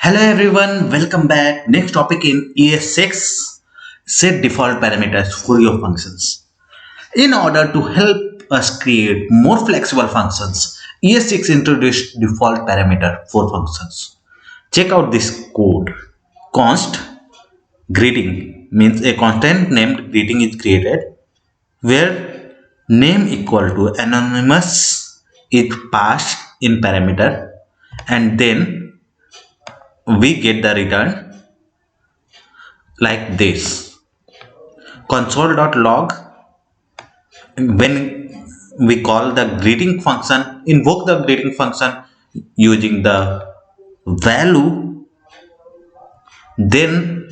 Hello everyone, welcome back. Next topic in ES6, set default parameters for your functions. In order to help us create more flexible functions, ES6 introduced default parameter for functions. Check out this code. Const greeting means a constant named greeting is created where name equal to anonymous is passed in parameter, and then we get the return like this. Console.log, when we call the greeting function, invoke the greeting function using the value, then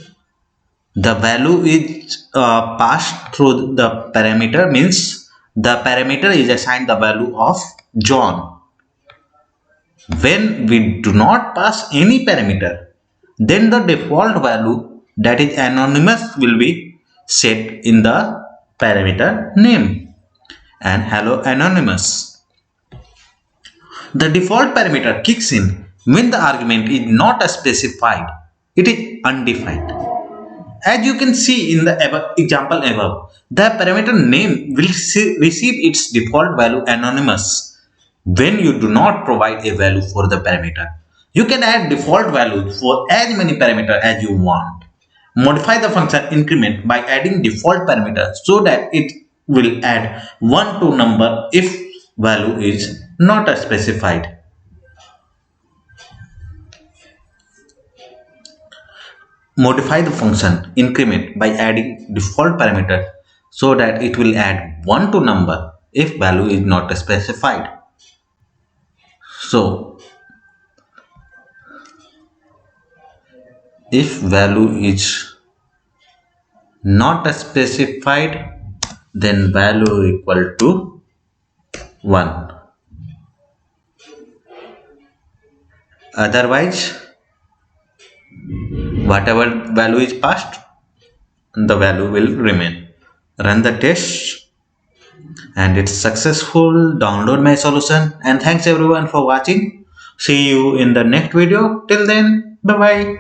the value is passed through the parameter, means the parameter is assigned the value of John. When we do not pass any parameter, then the default value, that is anonymous, will be set in the parameter name. And hello anonymous. The default parameter kicks in when the argument is not specified, it is undefined. As you can see in the example above, the parameter name will receive its default value anonymous when you do not provide a value for the parameter. You can add default values for as many parameters as you want. Modify the function increment by adding default parameter so that it will add 1 to number if value is not specified. Modify the function increment by adding default parameter so that it will add 1 to number if value is not specified. So if value is not specified, then value equal to 1. Otherwise, whatever value is passed, the value will remain. Run the test and it's successful. Download my solution, and thanks everyone for watching. See you in the next video. Till then, bye bye.